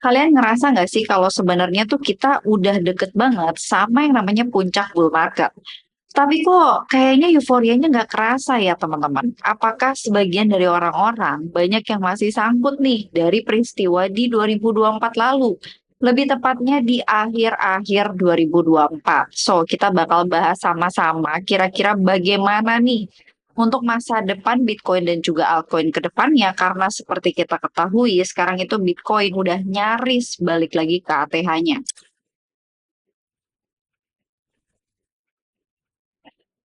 Kalian ngerasa nggak sih kalau sebenarnya tuh kita udah deket banget sama yang namanya puncak bull market? Tapi kok kayaknya euforianya nggak kerasa ya teman-teman? Apakah sebagian dari orang-orang banyak yang masih sangkut nih dari peristiwa di 2024 lalu? Lebih tepatnya di akhir-akhir 2024. So, kita bakal bahas sama-sama kira-kira bagaimana nih untuk masa depan Bitcoin dan juga altcoin ke depannya, karena seperti kita ketahui sekarang itu Bitcoin udah nyaris balik lagi ke ATH-nya.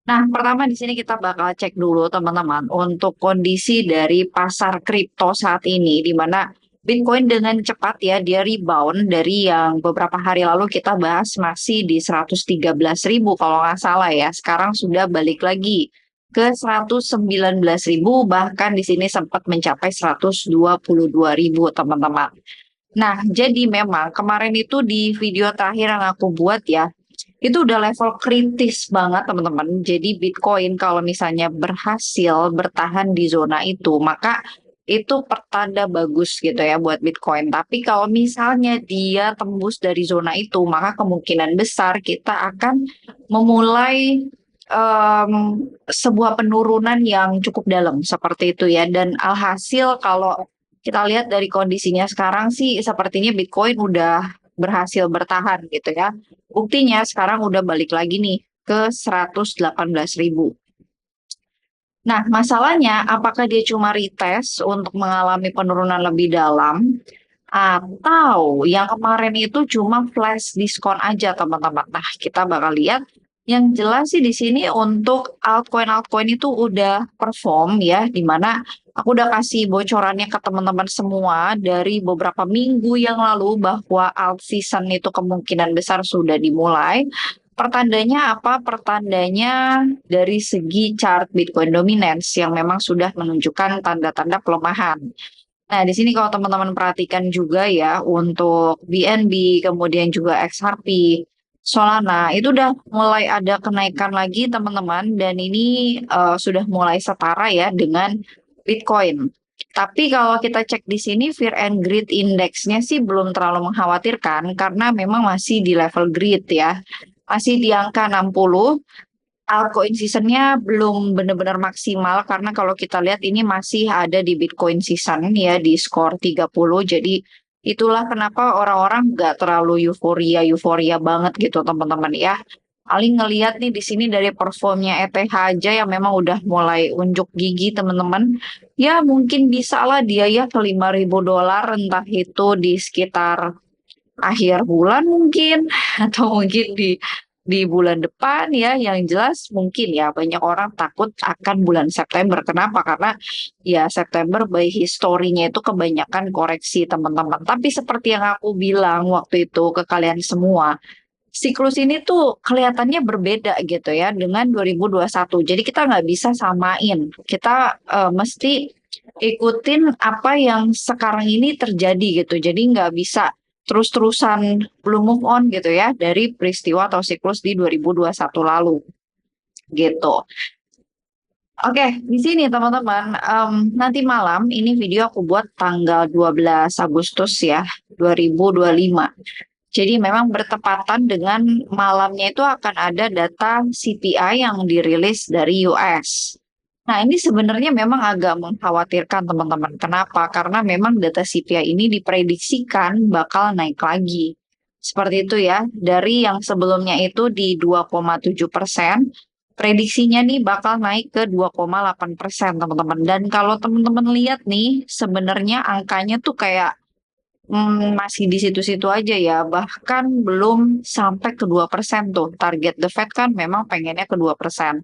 Nah, pertama di sini kita bakal cek dulu teman-teman untuk kondisi dari pasar kripto saat ini, di mana Bitcoin dengan cepat ya dia rebound dari yang beberapa hari lalu kita bahas masih di 113.000 kalau nggak salah ya. Sekarang sudah balik lagi ke 119.000, bahkan di sini sempat mencapai 122.000 teman-teman. Nah, jadi memang kemarin itu di video terakhir yang aku buat ya, itu udah level kritis banget teman-teman. Jadi Bitcoin kalau misalnya berhasil bertahan di zona itu, maka itu pertanda bagus gitu ya buat Bitcoin. Tapi kalau misalnya dia tembus dari zona itu, maka kemungkinan besar kita akan memulai em, sebuah penurunan yang cukup dalam seperti itu ya. Dan alhasil kalau kita lihat dari kondisinya sekarang sih sepertinya Bitcoin udah berhasil bertahan gitu ya. Buktinya sekarang udah balik lagi nih ke 118.000. Nah, masalahnya apakah dia cuma retest untuk mengalami penurunan lebih dalam atau yang kemarin itu cuma flash diskon aja, teman-teman. Nah, kita bakal lihat. Yang jelas sih di sini untuk altcoin-altcoin itu udah perform ya, di mana aku udah kasih bocorannya ke teman-teman semua dari beberapa minggu yang lalu bahwa alt season itu kemungkinan besar sudah dimulai. Pertandanya apa? Pertandanya dari segi chart Bitcoin dominance yang memang sudah menunjukkan tanda-tanda pelemahan. Nah, di sini kalau teman-teman perhatikan juga ya untuk BNB, kemudian juga XRP, Solana, itu udah mulai ada kenaikan lagi teman-teman dan ini sudah mulai setara ya dengan Bitcoin. Tapi kalau kita cek di sini Fear and Greed Index-nya sih belum terlalu mengkhawatirkan karena memang masih di level greed ya. Masih di angka 60. Altcoin seasonnya belum benar-benar maksimal karena kalau kita lihat ini masih ada di Bitcoin season ya di skor 30. Jadi itulah kenapa orang-orang nggak terlalu euforia banget gitu teman-teman ya. Paling ngelihat nih di sini dari performnya ETH aja yang memang udah mulai unjuk gigi teman-teman. Ya mungkin bisa lah dia ya ke 5.000 dolar, entah itu di sekitar akhir bulan mungkin atau mungkin di bulan depan ya. Yang jelas mungkin ya banyak orang takut akan bulan September. Kenapa? Karena ya September by historinya itu kebanyakan koreksi teman-teman. Tapi seperti yang aku bilang waktu itu ke kalian semua, siklus ini tuh kelihatannya berbeda gitu ya dengan 2021. Jadi kita nggak bisa samain. Kita mesti ikutin apa yang sekarang ini terjadi gitu. Jadi nggak bisa terus-terusan belum move on gitu ya dari peristiwa atau siklus di 2021 lalu gitu. Oke, di sini teman-teman, nanti malam ini video aku buat tanggal 12 Agustus ya, 2025. Jadi memang bertepatan dengan malamnya itu akan ada data CPI yang dirilis dari US. Nah, ini sebenarnya memang agak mengkhawatirkan teman-teman. Kenapa? Karena memang data CPI ini diprediksikan bakal naik lagi. Seperti itu ya, dari yang sebelumnya itu di 2,7%, prediksinya nih bakal naik ke 2,8% teman-teman. Dan kalau teman-teman lihat nih, sebenarnya angkanya tuh kayak masih di situ-situ aja ya, bahkan belum sampai ke 2% tuh. Target The Fed kan memang pengennya ke 2%.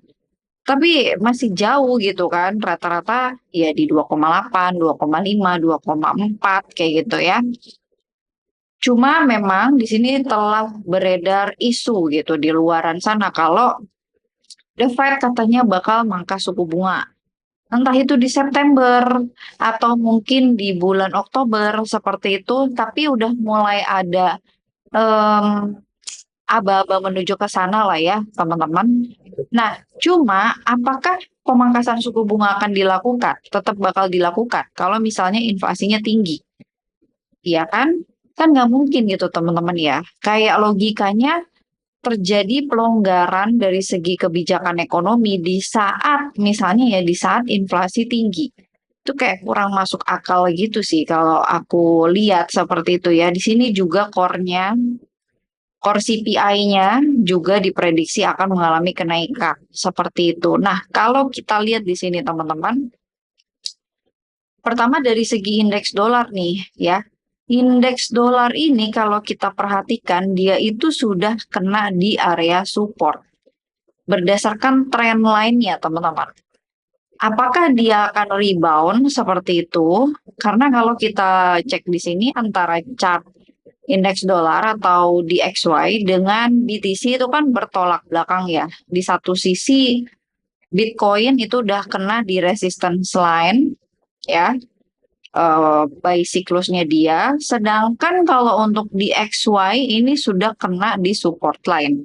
Tapi masih jauh gitu kan, rata-rata ya di 2,8, 2,5, 2,4 kayak gitu ya. Cuma memang di sini telah beredar isu gitu di luaran sana kalau The Fed katanya bakal mangkas suku bunga. Entah itu di September atau mungkin di bulan Oktober seperti itu, tapi udah mulai ada em, aba-aba menuju ke sana lah ya, teman-teman. Nah, cuma apakah pemangkasan suku bunga akan dilakukan? Tetap bakal dilakukan kalau misalnya inflasinya tinggi, iya kan? Kan nggak mungkin gitu teman-teman ya. Kayak logikanya terjadi pelonggaran dari segi kebijakan ekonomi di saat misalnya ya di saat inflasi tinggi. Itu kayak kurang masuk akal gitu sih kalau aku lihat seperti itu ya. Di sini juga core CPI-nya juga diprediksi akan mengalami kenaikan seperti itu. Nah, kalau kita lihat di sini teman-teman, pertama dari segi indeks dolar nih ya. Indeks dolar ini kalau kita perhatikan dia itu sudah kena di area support berdasarkan tren lainnya teman-teman. Apakah dia akan rebound seperti itu? Karena kalau kita cek di sini antara chart indeks dolar atau DXY dengan BTC itu kan bertolak belakang ya. Di satu sisi Bitcoin itu udah kena di resistance line ya, by siklusnya dia. Sedangkan kalau untuk DXY ini sudah kena di support line.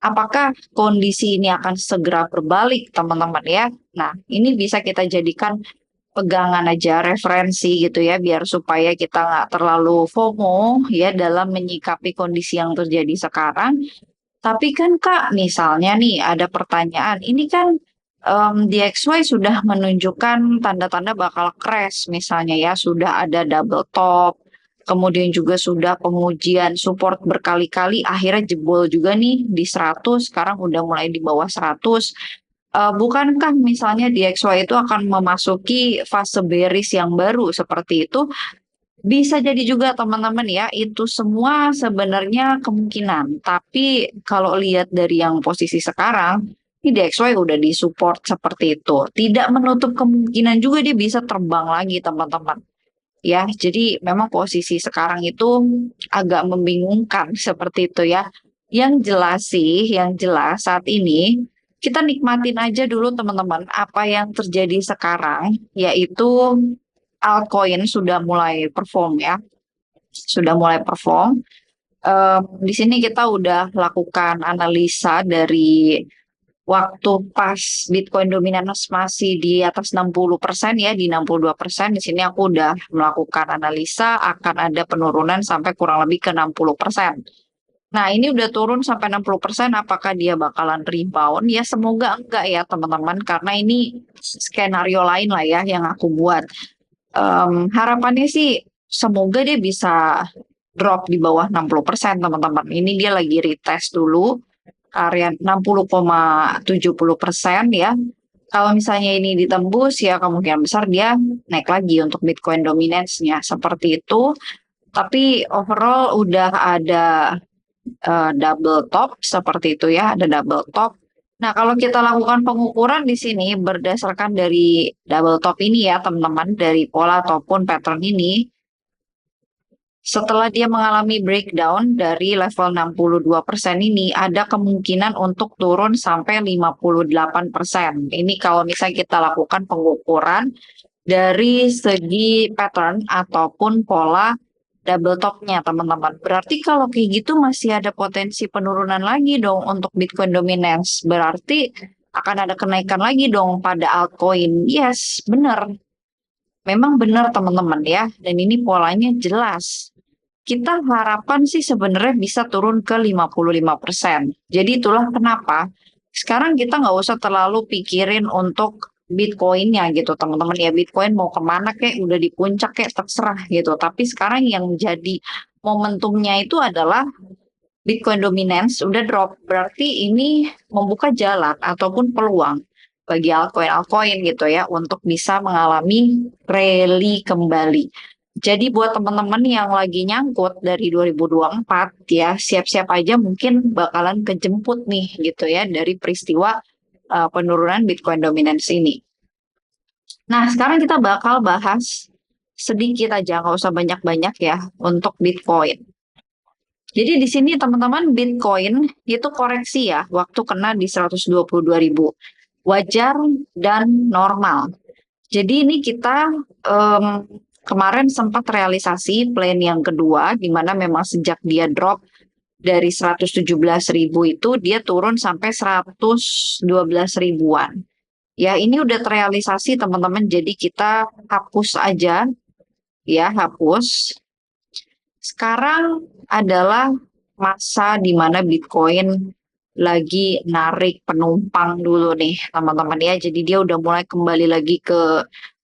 Apakah kondisi ini akan segera berbalik, teman-teman ya? Nah, ini bisa kita jadikan pegangan aja, referensi gitu ya, biar supaya kita nggak terlalu FOMO ya dalam menyikapi kondisi yang terjadi sekarang. Tapi kan Kak, misalnya nih ada pertanyaan, ini kan DXY sudah menunjukkan tanda-tanda bakal crash, misalnya ya, sudah ada double top, kemudian juga sudah pengujian support berkali-kali, akhirnya jebol juga nih di 100, sekarang udah mulai di bawah 100. Bukankah misalnya DXY itu akan memasuki fase bearish yang baru seperti itu? Bisa jadi juga teman-teman ya, itu semua sebenarnya kemungkinan. Tapi kalau lihat dari yang posisi sekarang, ini DXY udah disupport seperti itu. Tidak menutup kemungkinan juga dia bisa terbang lagi teman-teman. Ya, jadi memang posisi sekarang itu agak membingungkan seperti itu ya. Yang jelas sih, yang jelas saat ini kita nikmatin aja dulu teman-teman apa yang terjadi sekarang, yaitu altcoin sudah mulai perform ya, sudah mulai perform. Di sini kita udah lakukan analisa dari waktu pas Bitcoin dominance masih di atas 60% ya, di 62%. Di sini aku udah melakukan analisa akan ada penurunan sampai kurang lebih ke 60%. Nah, ini udah turun sampai 60%, apakah dia bakalan rebound? Ya, semoga enggak ya, teman-teman, karena ini skenario lain lah ya yang aku buat. Harapannya sih semoga dia bisa drop di bawah 60%, teman-teman. Ini dia lagi retest dulu area 60,70% ya. Kalau misalnya ini ditembus ya kemungkinan besar dia naik lagi untuk Bitcoin dominance-nya seperti itu. Tapi overall udah ada double top seperti itu ya, ada double top. Nah, kalau kita lakukan pengukuran di sini berdasarkan dari double top ini ya, teman-teman, dari pola ataupun pattern ini, setelah dia mengalami breakdown dari level 62% ini, ada kemungkinan untuk turun sampai 58%. Ini kalau misalnya kita lakukan pengukuran dari segi pattern ataupun pola double topnya teman-teman. Berarti kalau kayak gitu masih ada potensi penurunan lagi dong untuk Bitcoin dominance. Berarti akan ada kenaikan lagi dong pada altcoin. Yes, benar. Memang benar teman-teman ya. Dan ini polanya jelas. Kita harapan sih sebenarnya bisa turun ke 55%. Jadi itulah kenapa sekarang kita nggak usah terlalu pikirin untuk Bitcoin-nya gitu teman-teman ya. Bitcoin mau kemana kek, udah di puncak kek, terserah gitu. Tapi sekarang yang jadi momentumnya itu adalah Bitcoin dominance udah drop. Berarti ini membuka jalan ataupun peluang bagi altcoin-altcoin gitu ya untuk bisa mengalami rally kembali. Jadi buat teman-teman yang lagi nyangkut dari 2024 ya, siap-siap aja mungkin bakalan kejemput nih gitu ya dari peristiwa penurunan Bitcoin dominance ini. Nah, sekarang kita bakal bahas sedikit aja, nggak usah banyak-banyak ya, untuk Bitcoin. Jadi di sini teman-teman Bitcoin itu koreksi ya, waktu kena di 122.000. Wajar dan normal. Jadi ini kita kemarin sempat realisasi plan yang kedua, di mana memang sejak dia drop dari 117.000 itu, dia turun sampai 112 ribuan. Ya, ini udah terrealisasi teman-teman, jadi kita hapus aja, ya hapus. Sekarang adalah masa di mana Bitcoin lagi narik penumpang dulu nih, teman-teman ya. Jadi dia udah mulai kembali lagi ke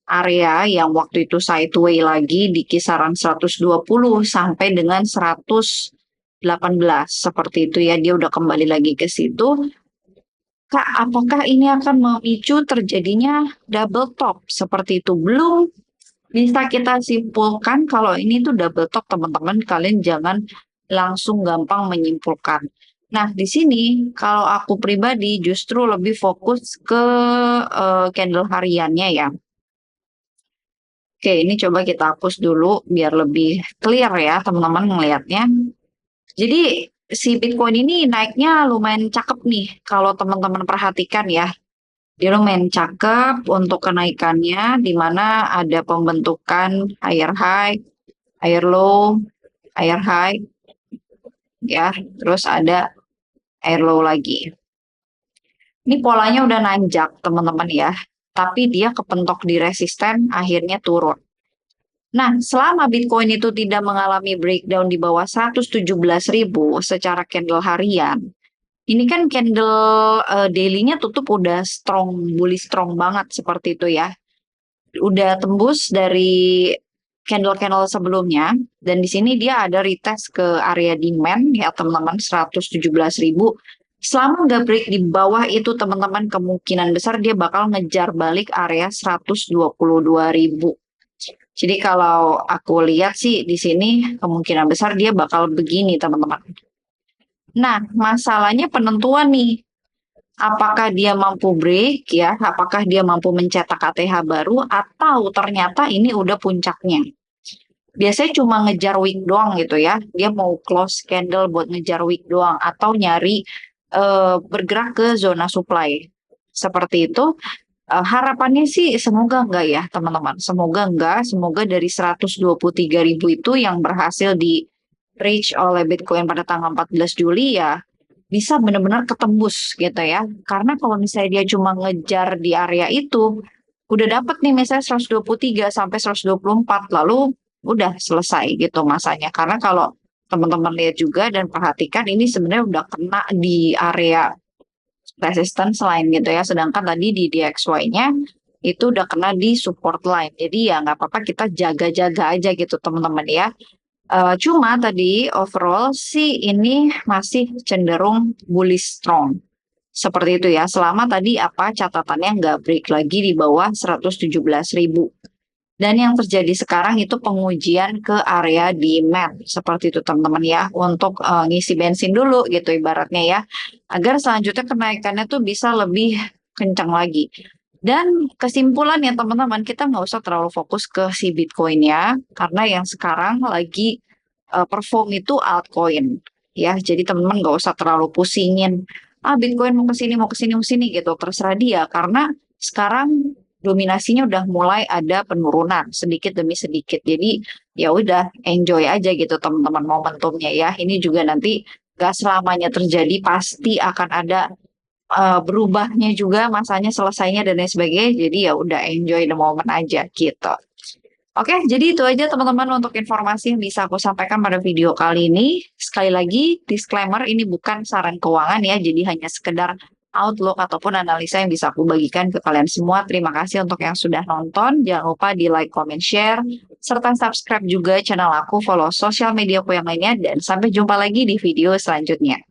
area yang waktu itu sideway lagi di kisaran 120 sampai dengan 118 seperti itu ya. Dia udah kembali lagi ke situ. Kak, apakah ini akan memicu terjadinya double top seperti itu? Belum bisa kita simpulkan kalau ini tuh double top, teman-teman. Kalian jangan langsung gampang menyimpulkan. Nah, di sini kalau aku pribadi justru lebih fokus ke candle hariannya ya. Oke, ini coba kita hapus dulu biar lebih clear ya teman-teman ngelihatnya. Jadi si Bitcoin ini naiknya lumayan cakep nih kalau teman-teman perhatikan ya. Dia lumayan cakep untuk kenaikannya, di mana ada pembentukan higher high, higher low, higher high, ya. Terus ada higher low lagi. Ini polanya udah nanjak, teman-teman ya. Tapi dia kepentok di resisten, akhirnya turun. Nah, selama Bitcoin itu tidak mengalami breakdown di bawah 117.000 secara candle harian, ini kan candle daily-nya tutup udah strong, bully strong banget seperti itu ya. Udah tembus dari candle-candle sebelumnya, dan di sini dia ada retest ke area demand ya teman-teman 117.000. Selama nggak break di bawah itu teman-teman, kemungkinan besar dia bakal ngejar balik area 122.000. Jadi kalau aku lihat sih di sini kemungkinan besar dia bakal begini teman-teman. Nah, masalahnya penentuan nih. Apakah dia mampu break ya, apakah dia mampu mencetak KTH baru, atau ternyata ini udah puncaknya. Biasanya cuma ngejar wick doang gitu ya, dia mau close candle buat ngejar wick doang, atau nyari bergerak ke zona supply. Seperti itu, harapannya sih semoga enggak ya teman-teman, semoga enggak, semoga dari 123.000 itu yang berhasil di reach oleh Bitcoin pada tanggal 14 Juli ya, bisa benar-benar ketembus gitu ya. Karena kalau misalnya dia cuma ngejar di area itu, udah dapat nih misalnya 123 sampai 124, lalu udah selesai gitu masanya. Karena kalau teman-teman lihat juga dan perhatikan, ini sebenarnya udah kena di area resistance line gitu ya. Sedangkan tadi di DXY-nya itu udah kena di support line. Jadi ya nggak apa-apa, kita jaga-jaga aja gitu teman-teman ya. Cuma tadi overall sih ini masih cenderung bullish strong. Seperti itu ya. Selama tadi apa catatannya nggak break lagi di bawah 117.000. Dan yang terjadi sekarang itu pengujian ke area demand. Seperti itu teman-teman ya. Untuk ngisi bensin dulu gitu ibaratnya ya. Agar selanjutnya kenaikannya tuh bisa lebih kencang lagi. Dan kesimpulannya teman-teman, kita nggak usah terlalu fokus ke si Bitcoin ya, karena yang sekarang lagi perform itu altcoin ya. Jadi teman-teman nggak usah terlalu pusingin, Bitcoin mau ke sini, mau ke sini, mau ke sini gitu. Terserah dia, karena sekarang dominasinya udah mulai ada penurunan sedikit demi sedikit. Jadi ya udah enjoy aja gitu teman-teman momentumnya ya. Ini juga nanti gak selamanya terjadi, pasti akan ada berubahnya juga, masanya selesainya dan lain sebagainya. Jadi ya udah enjoy the moment aja gitu. Oke, jadi itu aja teman-teman untuk informasi yang bisa aku sampaikan pada video kali ini. Sekali lagi, disclaimer, ini bukan saran keuangan ya, jadi hanya sekedar outlook ataupun analisa yang bisa aku bagikan ke kalian semua. Terima kasih untuk yang sudah nonton. Jangan lupa di like, comment, share, serta subscribe juga channel aku, follow sosial media aku yang lainnya, dan sampai jumpa lagi di video selanjutnya.